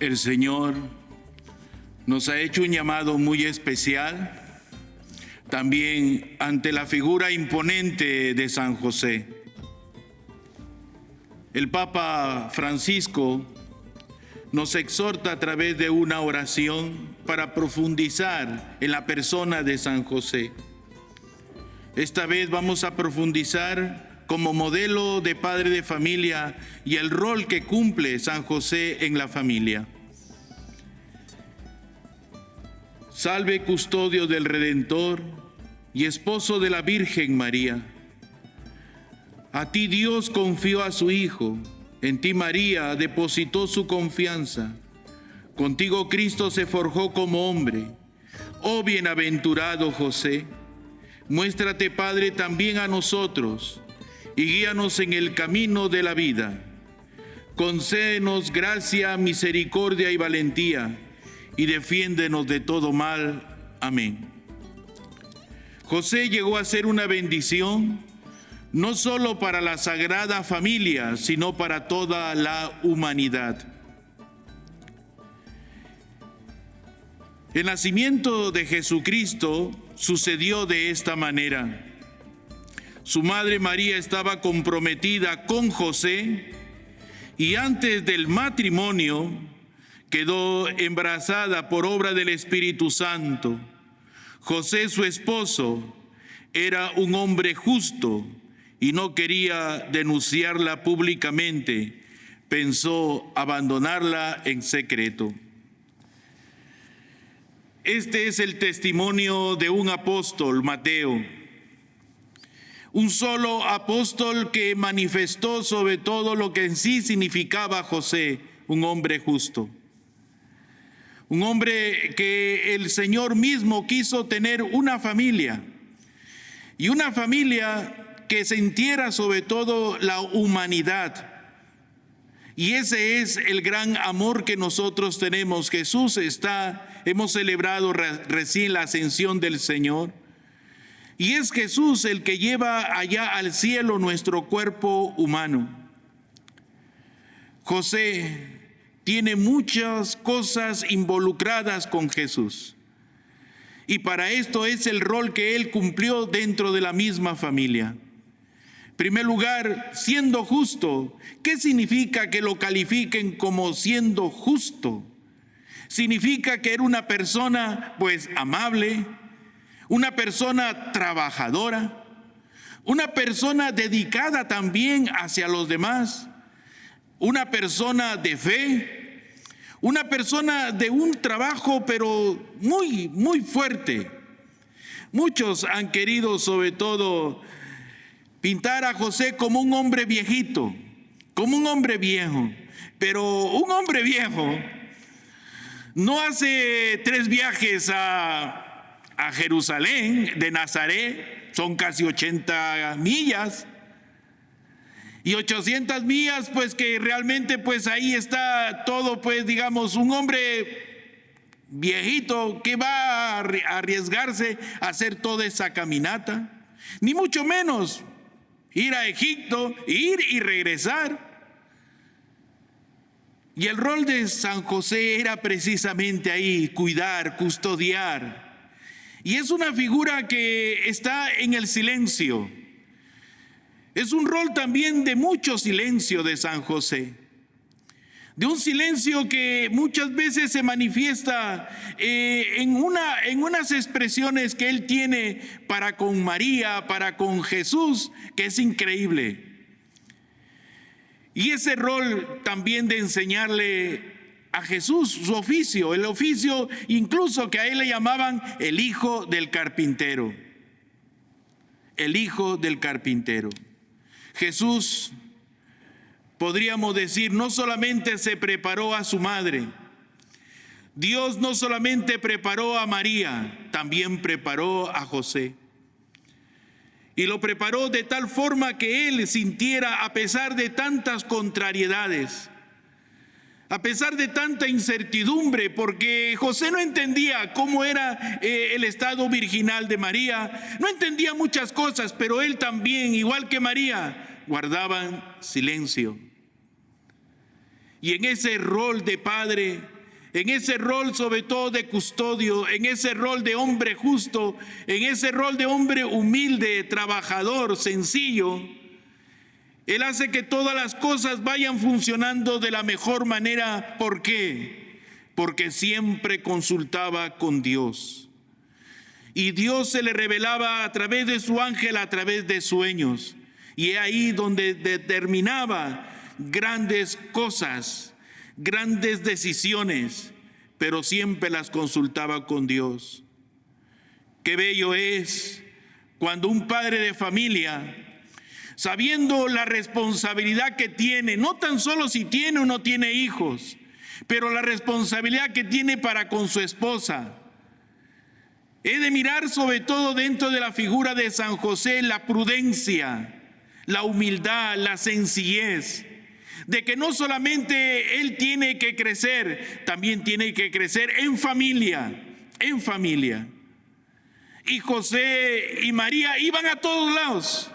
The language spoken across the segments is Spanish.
El Señor nos ha hecho un llamado muy especial también ante la figura imponente de San José. El Papa Francisco nos exhorta a través de una oración para profundizar en la persona de San José. Esta vez vamos a profundizar como modelo de padre de familia y el rol que cumple San José en la familia. Salve, custodio del Redentor y esposo de la Virgen María. A ti Dios confió a su Hijo, en ti María depositó su confianza. Contigo Cristo se forjó como hombre. Oh bienaventurado José, muéstrate Padre también a nosotros y guíanos en el camino de la vida. Concédenos gracia, misericordia y valentía y defiéndenos de todo mal. Amén. José llegó a ser una bendición no solo para la Sagrada Familia, sino para toda la humanidad. El nacimiento de Jesucristo sucedió de esta manera. Su madre María estaba comprometida con José y antes del matrimonio quedó embarazada por obra del Espíritu Santo. José, su esposo, era un hombre justo y no quería denunciarla públicamente. Pensó abandonarla en secreto. Este es el testimonio de un apóstol, Mateo. Un solo apóstol que manifestó sobre todo lo que en sí significaba José, un hombre justo. Un hombre que el Señor mismo quiso tener una familia. Y una familia que sintiera sobre todo la humanidad. Y ese es el gran amor que nosotros tenemos. Hemos celebrado recién la ascensión del Señor. Y es Jesús el que lleva allá al cielo nuestro cuerpo humano. José tiene muchas cosas involucradas con Jesús. Y para esto es el rol que él cumplió dentro de la misma familia. En primer lugar, siendo justo. ¿Qué significa que lo califiquen como siendo justo? Significa que era una persona amable, una persona trabajadora, una persona dedicada también hacia los demás, una persona de fe, una persona de un trabajo pero muy, muy fuerte. Muchos han querido sobre todo pintar a José como un hombre viejito, como un hombre viejo, pero un hombre viejo no hace 3 viajes a Jerusalén de Nazaret, son casi 80 millas. Y 800 millas, que realmente ahí está todo, un hombre viejito que va a arriesgarse a hacer toda esa caminata. Ni mucho menos ir a Egipto, ir y regresar. Y el rol de San José era precisamente ahí, cuidar, custodiar. Y es una figura que está en el silencio. Es un rol también de mucho silencio de San José, de un silencio que muchas veces se manifiesta en unas expresiones que él tiene para con María, para con Jesús, que es increíble. Y ese rol también de enseñarle a Jesús su oficio, el oficio incluso que a él le llamaban el hijo del carpintero, el hijo del carpintero. Jesús, podríamos decir, no solamente se preparó a su madre, Dios no solamente preparó a María, también preparó a José. Y lo preparó de tal forma que él sintiera, a pesar de tantas contrariedades, a pesar de tanta incertidumbre, porque José no entendía cómo era el estado virginal de María, no entendía muchas cosas, pero él también, igual que María, guardaban silencio. Y en ese rol de padre, en ese rol sobre todo de custodio, en ese rol de hombre justo, en ese rol de hombre humilde, trabajador, sencillo. Él hace que todas las cosas vayan funcionando de la mejor manera. ¿Por qué? Porque siempre consultaba con Dios. Y Dios se le revelaba a través de su ángel, a través de sueños. Y es ahí donde determinaba grandes cosas, grandes decisiones, pero siempre las consultaba con Dios. Qué bello es cuando un padre de familia, sabiendo la responsabilidad que tiene, no tan solo si tiene o no tiene hijos, pero la responsabilidad que tiene para con su esposa, he de mirar sobre todo dentro de la figura de San José la prudencia, la humildad, la sencillez, de que no solamente él tiene que crecer, también tiene que crecer en familia, en familia. Y José y María iban a todos lados,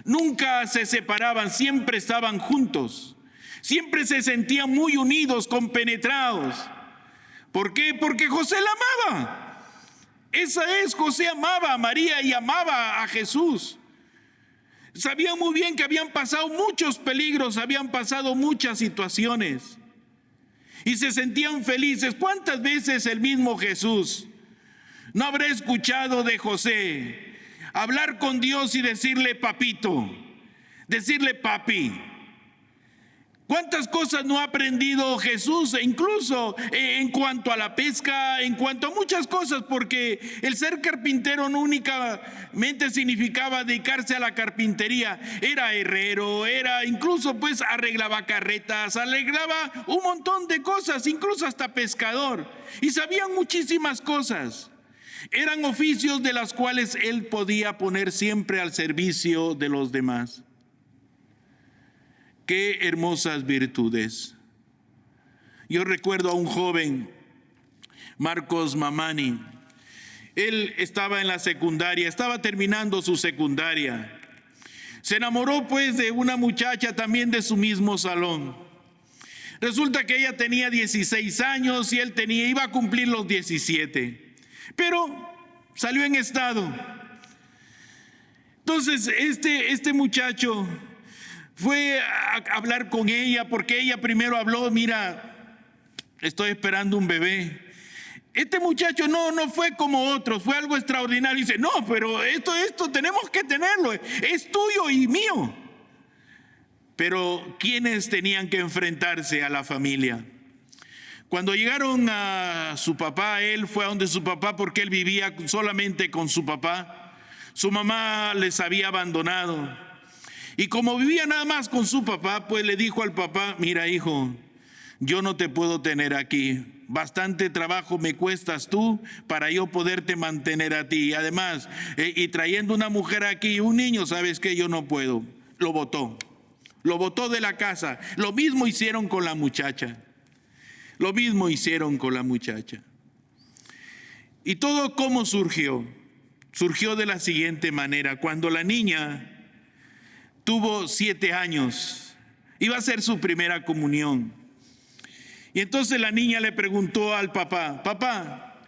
nunca se separaban, siempre estaban juntos, siempre se sentían muy unidos, compenetrados. ¿Por qué? Porque José la amaba. Esa es, José amaba a María y amaba a Jesús. Sabían muy bien que habían pasado muchos peligros, habían pasado muchas situaciones y se sentían felices. ¿Cuántas veces el mismo Jesús no habrá escuchado de José hablar con Dios y decirle papito, decirle papi? ¿Cuántas cosas no ha aprendido Jesús, incluso en cuanto a la pesca, en cuanto a muchas cosas? Porque el ser carpintero no únicamente significaba dedicarse a la carpintería, era herrero, era incluso pues arreglaba carretas, arreglaba un montón de cosas, incluso hasta pescador, y sabían muchísimas cosas. Eran oficios de los cuales él podía poner siempre al servicio de los demás. Qué hermosas virtudes. Yo recuerdo a un joven, Marcos Mamani. Él estaba en la secundaria, estaba terminando su secundaria. Se enamoró pues de una muchacha también de su mismo salón. Resulta que ella tenía 16 años y él iba a cumplir los 17. Pero salió en estado. Entonces este muchacho fue a hablar con ella porque ella primero habló, mira, estoy esperando un bebé. Este muchacho no fue como otros, fue algo extraordinario. Dice, no, pero esto tenemos que tenerlo, es tuyo y mío. Pero ¿quiénes tenían que enfrentarse a la familia? Cuando llegaron a su papá, él fue a donde su papá porque él vivía solamente con su papá. Su mamá les había abandonado. Y como vivía nada más con su papá, pues le dijo al papá, mira hijo, yo no te puedo tener aquí. Bastante trabajo me cuestas tú para yo poderte mantener a ti. Y además, y trayendo una mujer aquí y un niño, ¿sabes qué? Yo no puedo. Lo botó de la casa. Lo mismo hicieron con la muchacha. Lo mismo hicieron con la muchacha. ¿Y todo cómo surgió? Surgió de la siguiente manera. Cuando la niña tuvo 7 años, iba a ser su primera comunión. Y entonces la niña le preguntó al papá, papá,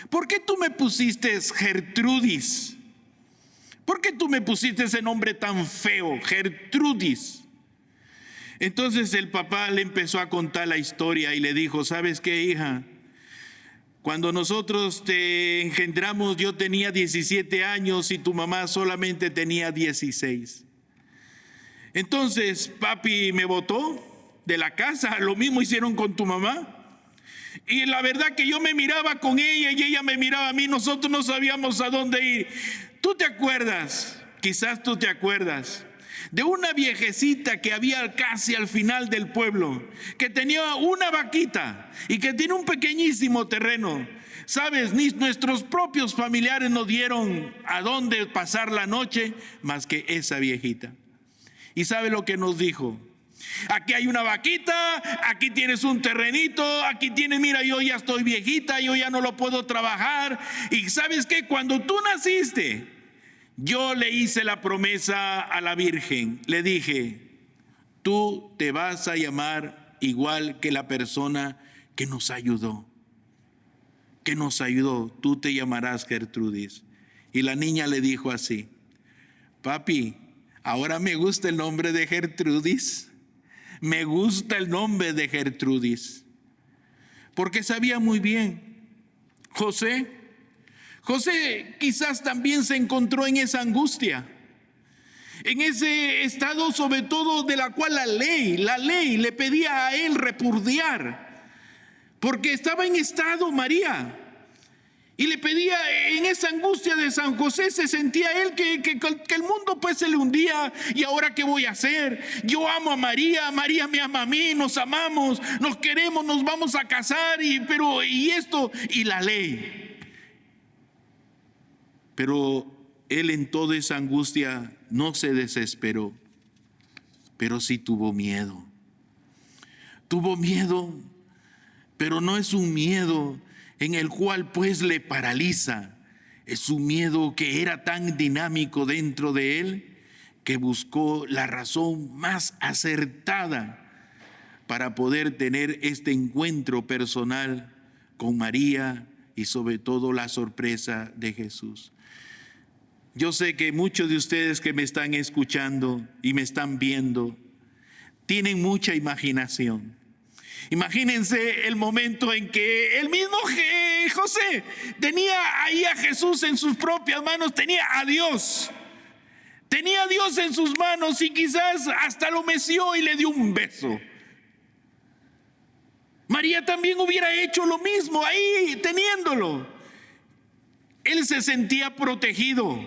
¿por qué tú me pusiste Gertrudis? ¿Por qué tú me pusiste ese nombre tan feo, Gertrudis? Entonces el papá le empezó a contar la historia y le dijo, ¿sabes qué, hija? Cuando nosotros te engendramos yo tenía 17 años y tu mamá solamente tenía 16. Entonces papi me botó de la casa, lo mismo hicieron con tu mamá. Y la verdad que yo me miraba con ella y ella me miraba a mí, nosotros no sabíamos a dónde ir. ¿Tú te acuerdas? Quizás tú te acuerdas de una viejecita que había casi al final del pueblo, que tenía una vaquita y que tiene un pequeñísimo terreno. Sabes, ni nuestros propios familiares nos dieron a dónde pasar la noche más que esa viejita. ¿Y sabe lo que nos dijo? Aquí hay una vaquita, aquí tienes un terrenito, aquí tienes, mira, yo ya estoy viejita, yo ya no lo puedo trabajar. Y ¿sabes qué? Cuando tú naciste, yo le hice la promesa a la Virgen. Le dije, tú te vas a llamar igual que la persona que nos ayudó. Tú te llamarás Gertrudis. Y la niña le dijo así: papi, ahora me gusta el nombre de Gertrudis. Me gusta el nombre de Gertrudis. Porque sabía muy bien, José quizás también se encontró en esa angustia, en ese estado sobre todo de la cual la ley le pedía a él repudiar, porque estaba en estado María. Y le pedía, en esa angustia de San José se sentía él que el mundo pues se le hundía. ¿Y ahora qué voy a hacer? Yo amo a María, María me ama a mí, nos amamos, nos queremos, nos vamos a casar, y esto, y la ley. Pero él en toda esa angustia no se desesperó, pero sí tuvo miedo. Tuvo miedo, pero no es un miedo en el cual pues le paraliza. Es un miedo que era tan dinámico dentro de él que buscó la razón más acertada para poder tener este encuentro personal con María y sobre todo la sorpresa de Jesús. Yo sé que muchos de ustedes que me están escuchando y me están viendo tienen mucha imaginación. Imagínense el momento en que el mismo José tenía ahí a Jesús en sus propias manos, tenía a Dios en sus manos, y quizás hasta lo meció y le dio un beso. María también hubiera hecho lo mismo ahí teniéndolo. Él se sentía protegido.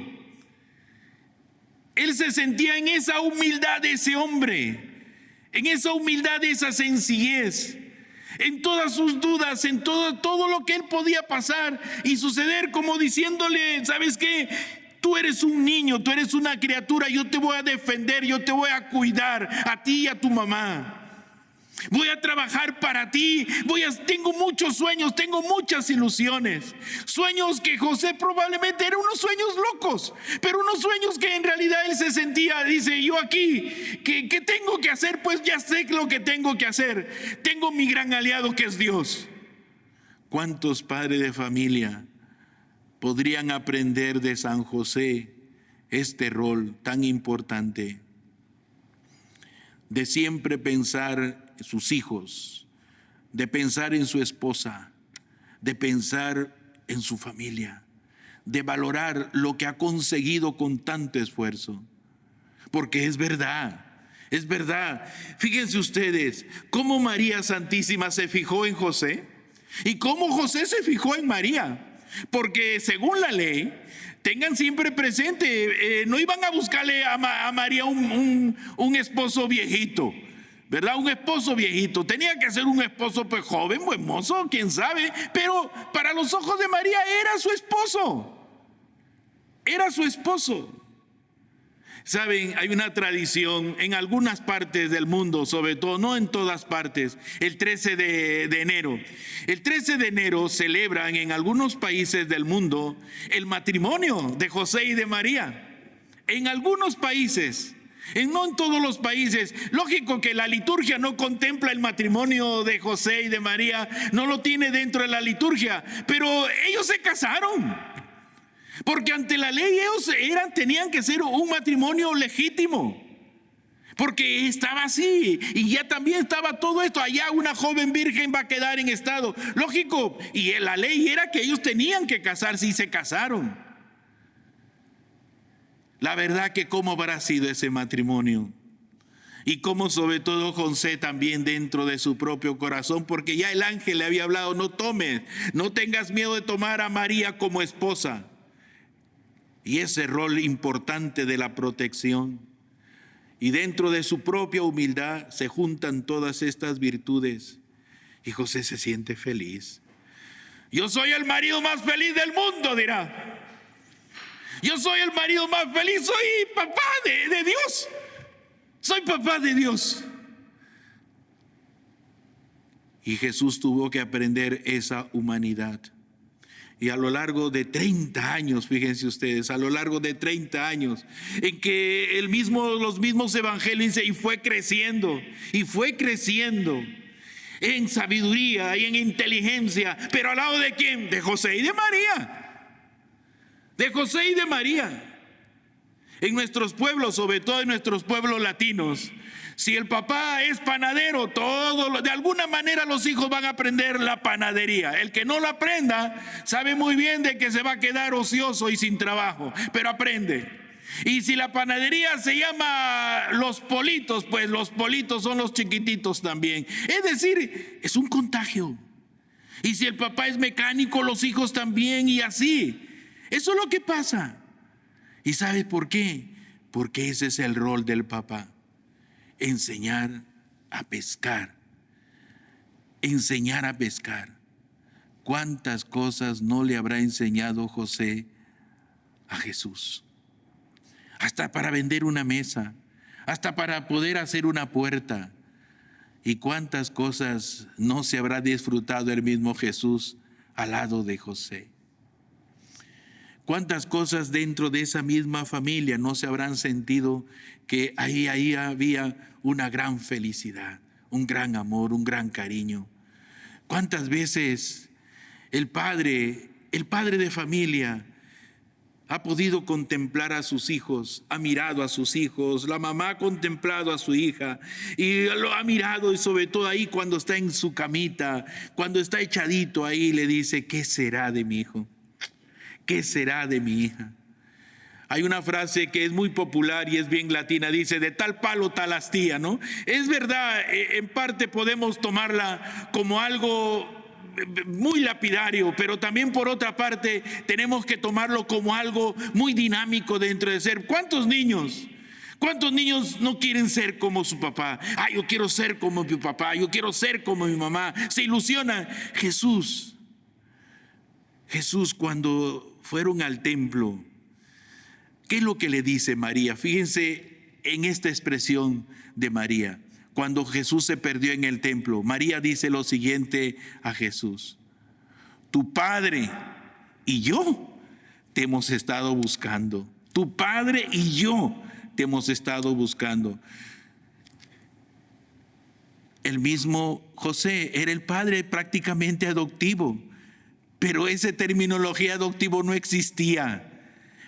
Él se sentía en esa humildad de ese hombre, en esa humildad de esa sencillez, en todas sus dudas, en todo lo que él podía pasar y suceder, como diciéndole: ¿sabes qué? Tú eres un niño, tú eres una criatura, yo te voy a defender, yo te voy a cuidar a ti y a tu mamá. Voy a trabajar para ti, tengo muchos sueños, tengo muchas ilusiones. Sueños que José probablemente eran unos sueños locos, pero unos sueños que en realidad él se sentía, dice: yo aquí, ¿qué tengo que hacer? Pues ya sé lo que tengo que hacer. Tengo mi gran aliado que es Dios. ¿Cuántos padres de familia podrían aprender de San José este rol tan importante de siempre pensar en sus hijos, de pensar en su esposa, de pensar en su familia, de valorar lo que ha conseguido con tanto esfuerzo? Porque es verdad. Fíjense ustedes cómo María Santísima se fijó en José y cómo José se fijó en María. Porque según la ley, tengan siempre presente, no iban a buscarle a María un esposo viejito, ¿verdad? Un esposo viejito. Tenía que ser un esposo pues joven, buen mozo, quién sabe. Pero para los ojos de María era su esposo. Era su esposo. Saben, hay una tradición en algunas partes del mundo, sobre todo, no en todas partes, el 13 de enero. El 13 de enero celebran en algunos países del mundo el matrimonio de José y de María. En algunos países, no en todos los países. Lógico que la liturgia no contempla el matrimonio de José y de María, no lo tiene dentro de la liturgia, pero ellos se casaron. Porque ante la ley ellos tenían que ser un matrimonio legítimo, porque estaba así, y ya también estaba todo esto. Allá una joven virgen va a quedar en estado lógico, y la ley era que ellos tenían que casarse, y se casaron. La verdad que cómo habrá sido ese matrimonio, y cómo sobre todo José también dentro de su propio corazón, porque ya el ángel le había hablado: no tengas miedo de tomar a María como esposa. Y ese rol importante de la protección, y dentro de su propia humildad se juntan todas estas virtudes, y José se siente feliz. Yo soy el marido más feliz del mundo, dirá. Yo soy el marido más feliz, soy papá de Dios. Soy papá de Dios. Y Jesús tuvo que aprender esa humanidad. Y a lo largo de 30 años, fíjense ustedes, a lo largo de 30 años, en que los mismos evangelios, y fue creciendo, en sabiduría y en inteligencia. ¿Pero al lado de quién? De José y de María. De José y de María. En nuestros pueblos, sobre todo en nuestros pueblos latinos, si el papá es panadero, de alguna manera los hijos van a aprender la panadería. El que no lo aprenda sabe muy bien de que se va a quedar ocioso y sin trabajo, pero aprende. Y si la panadería se llama los politos, pues los politos son los chiquititos también. Es decir, es un contagio. Y si el papá es mecánico, los hijos también, y así. Eso es lo que pasa. ¿Y sabe por qué? Porque ese es el rol del papá. Enseñar a pescar. Enseñar a pescar. ¿Cuántas cosas no le habrá enseñado José a Jesús? Hasta para vender una mesa, hasta para poder hacer una puerta. Y cuántas cosas no se habrá disfrutado el mismo Jesús al lado de José. Cuántas cosas dentro de esa misma familia no se habrán sentido que ahí había una gran felicidad, un gran amor, un gran cariño. Cuántas veces el padre de familia ha podido contemplar a sus hijos, ha mirado a sus hijos, la mamá ha contemplado a su hija y lo ha mirado, y sobre todo ahí cuando está en su camita, cuando está echadito ahí, le dice: ¿qué será de mi hijo? ¿Qué será de mi hija? Hay una frase que es muy popular y es bien latina, dice: de tal palo tal astilla, ¿no? Es verdad, en parte podemos tomarla como algo muy lapidario, pero también por otra parte tenemos que tomarlo como algo muy dinámico dentro de ser. ¿Cuántos niños no quieren ser como su papá? Yo quiero ser como mi papá, yo quiero ser como mi mamá. Se ilusionan. Jesús, cuando fueron al templo, ¿qué es lo que le dice María? Fíjense en esta expresión de María. Cuando Jesús se perdió en el templo, María dice lo siguiente a Jesús: tu padre y yo te hemos estado buscando. Tu padre y yo te hemos estado buscando. El mismo José era el padre prácticamente adoptivo, pero esa terminología adoptivo no existía.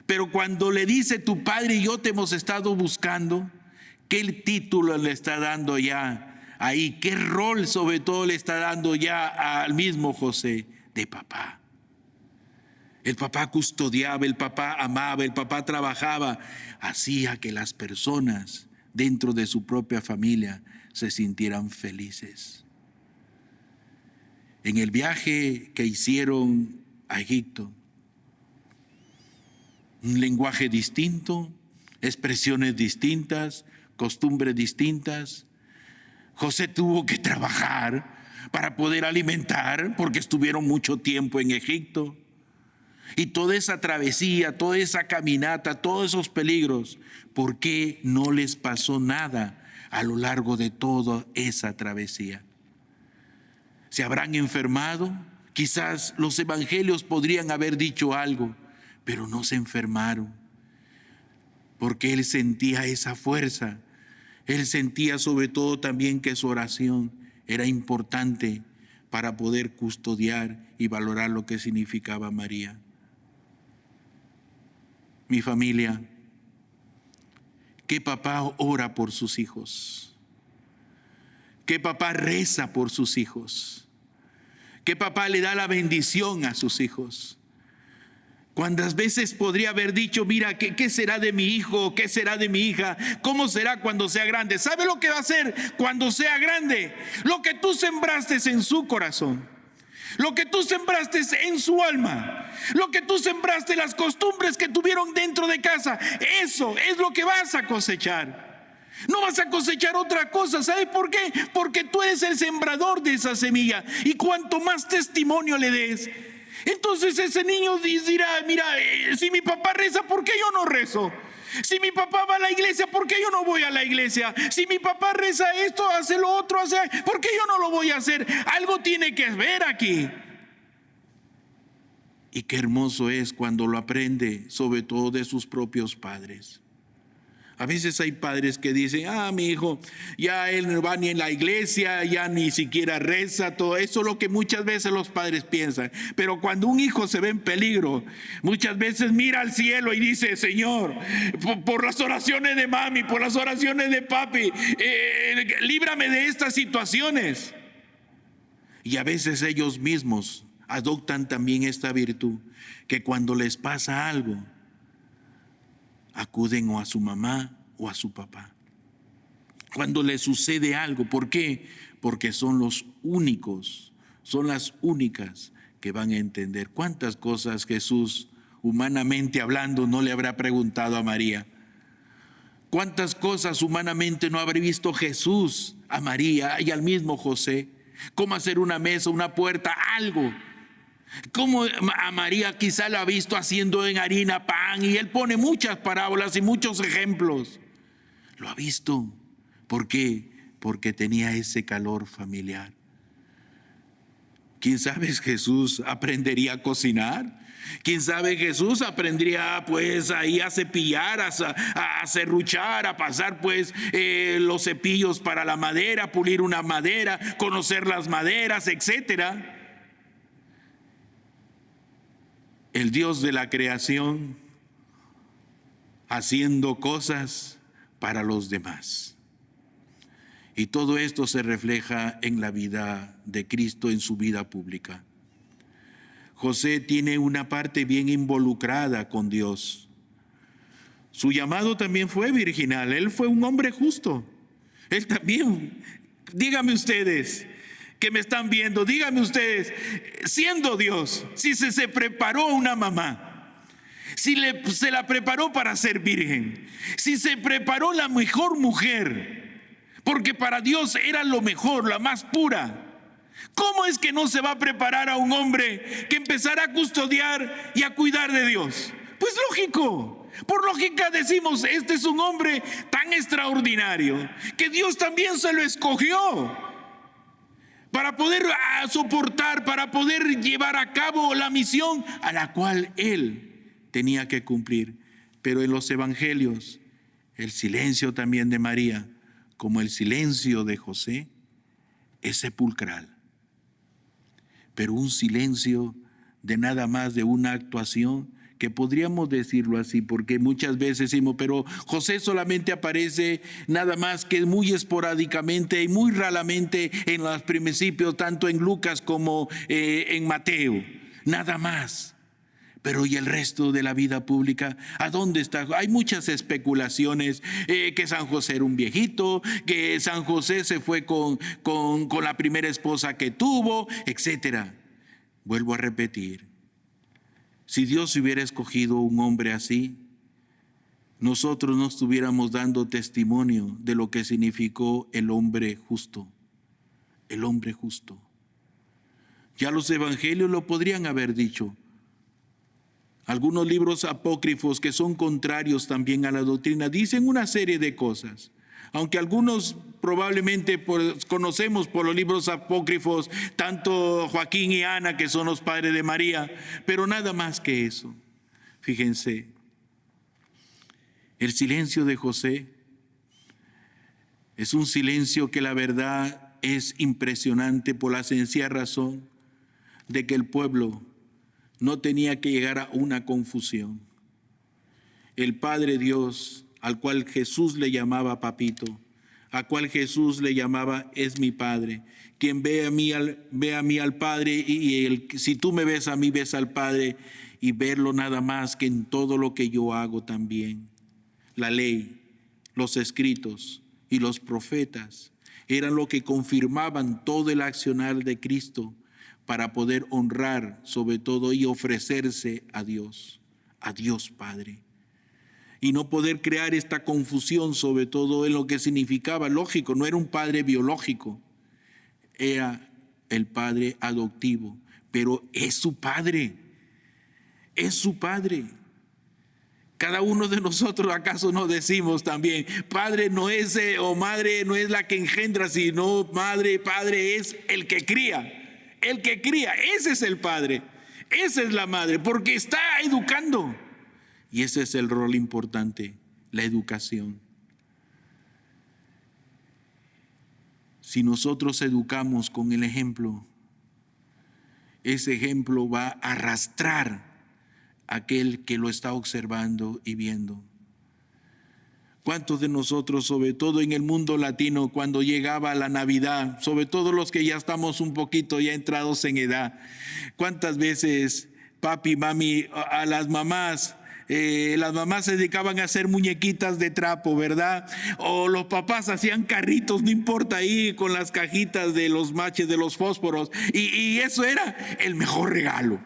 Pero cuando le dice tu padre y yo te hemos estado buscando, ¿qué título le está dando ya ahí? ¿Qué rol sobre todo le está dando ya al mismo José? De papá. El papá custodiaba, el papá amaba, el papá trabajaba, hacía que las personas dentro de su propia familia se sintieran felices. En el viaje que hicieron a Egipto, un lenguaje distinto, expresiones distintas, costumbres distintas. José tuvo que trabajar para poder alimentar, porque estuvieron mucho tiempo en Egipto. Y toda esa travesía, toda esa caminata, todos esos peligros, ¿por qué no les pasó nada a lo largo de toda esa travesía? ¿Se habrán enfermado? Quizás los evangelios podrían haber dicho algo, pero no se enfermaron, porque él sentía esa fuerza. Él sentía sobre todo también que su oración era importante para poder custodiar y valorar lo que significaba María. Mi familia, ¿qué papá ora por sus hijos? ¿Qué papá reza por sus hijos? ¿Qué papá le da la bendición a sus hijos? ¿Cuántas veces podría haber dicho: mira, ¿qué será de mi hijo? ¿Qué será de mi hija? ¿Cómo será cuando sea grande? ¿Sabe lo que va a hacer cuando sea grande? Lo que tú sembraste en su corazón, lo que tú sembraste en su alma, lo que tú sembraste, las costumbres que tuvieron dentro de casa, eso es lo que vas a cosechar. No vas a cosechar otra cosa. ¿Sabe por qué? Porque tú eres el sembrador de esa semilla, y cuanto más testimonio le des, entonces ese niño dirá: mira, si mi papá reza, ¿por qué yo no rezo? Si mi papá va a la iglesia, ¿por qué yo no voy a la iglesia? Si mi papá reza esto, hace lo otro, ¿por qué yo no lo voy a hacer? Algo tiene que ver aquí. Y qué hermoso es cuando lo aprende, sobre todo de sus propios padres. A veces hay padres que dicen, mi hijo, ya él no va ni en la iglesia, ya ni siquiera reza, todo eso es lo que muchas veces los padres piensan. Pero cuando un hijo se ve en peligro, muchas veces mira al cielo y dice, Señor, por las oraciones de mami, por las oraciones de papi, líbrame de estas situaciones. Y a veces ellos mismos adoptan también esta virtud, que cuando les pasa algo, acuden o a su mamá o a su papá. Cuando les sucede algo, ¿por qué? Porque son los únicos, son las únicas que van a entender. ¿Cuántas cosas Jesús, humanamente hablando, no le habrá preguntado a María? ¿Cuántas cosas humanamente no habrá visto Jesús a María y al mismo José? ¿Cómo hacer una mesa, una puerta, algo? Como a María quizá la ha visto haciendo en harina pan, y él pone muchas parábolas y muchos ejemplos. Lo ha visto. ¿Por qué? Porque tenía ese calor familiar. ¿Quién sabe Jesús aprendería a cocinar? ¿Quién sabe Jesús aprendería pues ahí a cepillar, a serruchar, a pasar pues los cepillos para la madera, pulir una madera, conocer las maderas, etcétera? El Dios de la creación haciendo cosas para los demás. Y todo esto se refleja en la vida de Cristo, en su vida pública. José tiene una parte bien involucrada con Dios. Su llamado también fue virginal. Él fue un hombre justo. Él también, díganme ustedes, que me están viendo, díganme ustedes, siendo Dios, si se preparó una mamá, si se la preparó para ser virgen, si se preparó la mejor mujer, porque para Dios era lo mejor, la más pura, ¿cómo es que no se va a preparar a un hombre que empezará a custodiar y a cuidar de Dios? Pues lógico. Por lógica decimos, este es un hombre tan extraordinario que Dios también se lo escogió para poder soportar, para poder llevar a cabo la misión a la cual él tenía que cumplir. Pero en los evangelios, el silencio también de María, como el silencio de José, es sepulcral. Pero un silencio de nada más de una actuación, que podríamos decirlo así, porque muchas veces decimos, pero José solamente aparece nada más que muy esporádicamente y muy raramente en los principios, tanto en Lucas como en Mateo, nada más. Pero ¿y el resto de la vida pública? ¿A dónde está? Hay muchas especulaciones, que San José era un viejito, que San José se fue con la primera esposa que tuvo, etcétera. Vuelvo a repetir. Si Dios hubiera escogido un hombre así, nosotros no estuviéramos dando testimonio de lo que significó el hombre justo. El hombre justo. Ya los evangelios lo podrían haber dicho. Algunos libros apócrifos que son contrarios también a la doctrina dicen una serie de cosas. Aunque algunos probablemente conocemos por los libros apócrifos, tanto Joaquín y Ana, que son los padres de María, pero nada más que eso. Fíjense, el silencio de José es un silencio que la verdad es impresionante por la sencilla razón de que el pueblo no tenía que llegar a una confusión. El Padre Dios, al cual Jesús le llamaba papito, a cual Jesús le llamaba es mi Padre. Quien ve a mí al Padre, si tú me ves a mí, ves al Padre, y verlo nada más que en todo lo que yo hago también. La ley, los escritos y los profetas eran lo que confirmaban todo el accionar de Cristo para poder honrar sobre todo y ofrecerse a Dios Padre. Y no poder crear esta confusión sobre todo en lo que significaba. Lógico, no era un padre biológico, era el padre adoptivo, pero es su padre, es su padre. Cada uno de nosotros, ¿acaso no decimos también, padre no es o madre no es la que engendra, sino madre, padre es el que cría? El que cría, ese es el padre, esa es la madre, porque está educando. Y ese es el rol importante, la educación. Si nosotros educamos con el ejemplo, ese ejemplo va a arrastrar a aquel que lo está observando y viendo. ¿Cuántos de nosotros, sobre todo en el mundo latino, cuando llegaba la Navidad, sobre todo los que ya estamos un poquito ya entrados en edad, cuántas veces papi, mami, a las mamás se dedicaban a hacer muñequitas de trapo, ¿verdad? O los papás hacían carritos, no importa, ahí con las cajitas de los matches, de los fósforos, y eso era el mejor regalo.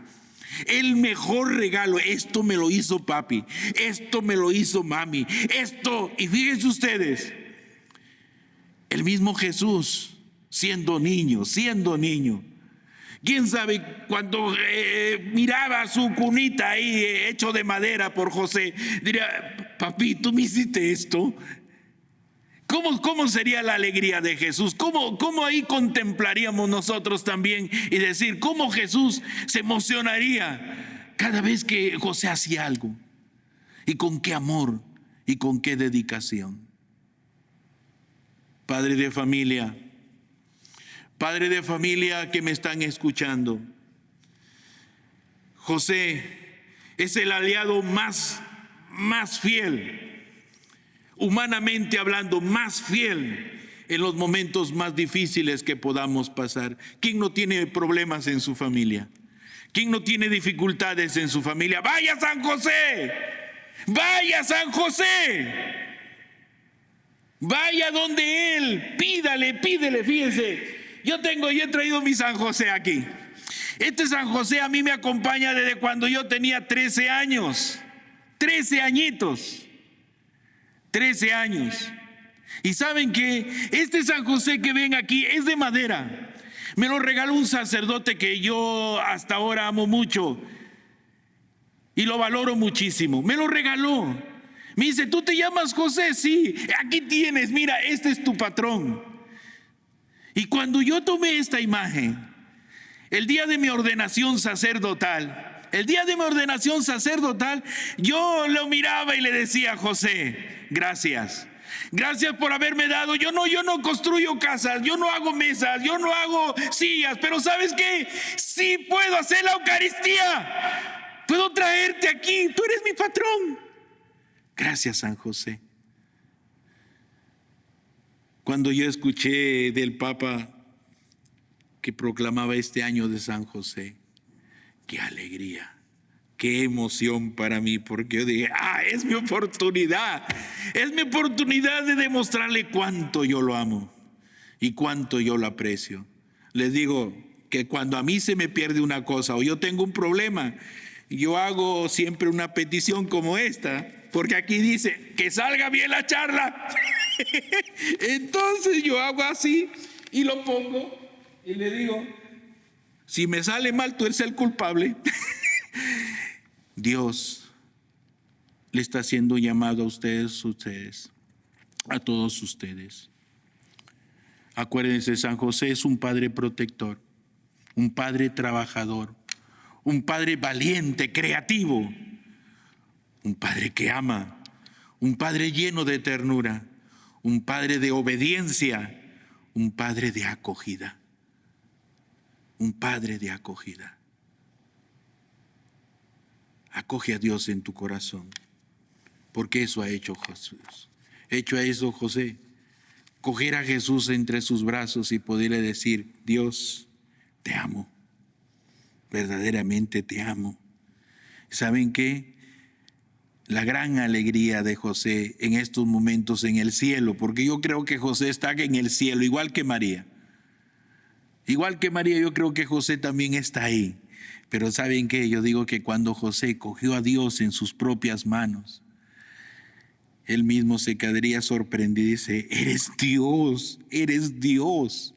El mejor regalo. Esto me lo hizo papi, esto me lo hizo mami, esto. Y fíjense ustedes, el mismo Jesús siendo niño, quién sabe, cuando miraba su cunita ahí hecho de madera por José, diría: papi, ¿tú me hiciste esto? ¿Cómo sería la alegría de Jesús? ¿Cómo ahí contemplaríamos nosotros también y decir cómo Jesús se emocionaría cada vez que José hacía algo? Y con qué amor y con qué dedicación. Padre de familia que me están escuchando, José es el aliado más fiel, humanamente hablando, más fiel en los momentos más difíciles que podamos pasar. ¿Quién no tiene problemas en su familia? ¿Quién no tiene dificultades en su familia? ¡Vaya San José! ¡Vaya San José! Vaya donde él, pídele. Fíjense, yo he traído mi San José aquí. Este San José a mí me acompaña desde cuando yo tenía 13 años. 13 añitos. 13 años. Y saben que este San José que ven aquí es de madera. Me lo regaló un sacerdote que yo hasta ahora amo mucho y lo valoro muchísimo. Me lo regaló. Me dice: ¿tú te llamas José? Sí, aquí tienes, mira, este es tu patrón. Y cuando yo tomé esta imagen, el día de mi ordenación sacerdotal, yo lo miraba y le decía: José, gracias por haberme dado. Yo no construyo casas, yo no hago mesas, yo no hago sillas, pero ¿sabes qué? Sí puedo hacer la Eucaristía, puedo traerte aquí, tú eres mi patrón. Gracias, San José. Cuando yo escuché del Papa que proclamaba este año de San José, qué alegría, qué emoción para mí, porque yo dije: es mi oportunidad de demostrarle cuánto yo lo amo y cuánto yo lo aprecio. Les digo que cuando a mí se me pierde una cosa o yo tengo un problema, yo hago siempre una petición como esta, porque aquí dice que salga bien la charla. Entonces yo hago así y lo pongo y le digo: si me sale mal, tú eres el culpable. Dios le está haciendo llamado a ustedes, a todos ustedes. Acuérdense, San José es un padre protector, un padre trabajador, un padre valiente, creativo, un padre que ama, un padre lleno de ternura, un padre de obediencia, un padre de acogida. Un padre de acogida. Acoge a Dios en tu corazón, porque eso ha hecho Jesús. Hecho a eso José, coger a Jesús entre sus brazos y poderle decir: Dios, te amo, verdaderamente te amo. ¿Saben qué? La gran alegría de José en estos momentos en el cielo, porque yo creo que José está en el cielo, igual que María. Yo creo que José también está ahí. Pero ¿saben qué? Yo digo que cuando José cogió a Dios en sus propias manos, él mismo se quedaría sorprendido y dice: eres Dios.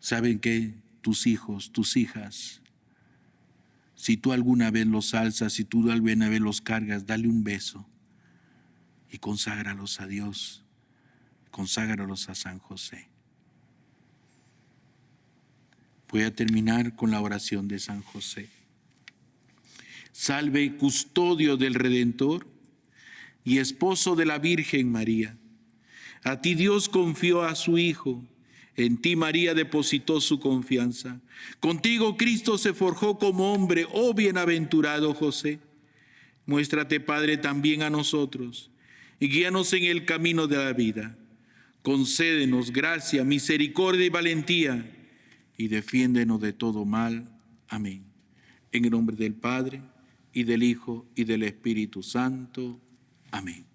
¿Saben qué? Tus hijos, tus hijas, si tú alguna vez los alzas, si tú alguna vez los cargas, dale un beso y conságralos a Dios, conságralos a San José. Voy a terminar con la oración de San José. Salve, custodio del Redentor y esposo de la Virgen María. A ti Dios confió a su Hijo. En ti María depositó su confianza. Contigo Cristo se forjó como hombre, oh bienaventurado José. Muéstrate, Padre, también a nosotros y guíanos en el camino de la vida. Concédenos gracia, misericordia y valentía y defiéndenos de todo mal. Amén. En el nombre del Padre, y del Hijo, y del Espíritu Santo. Amén.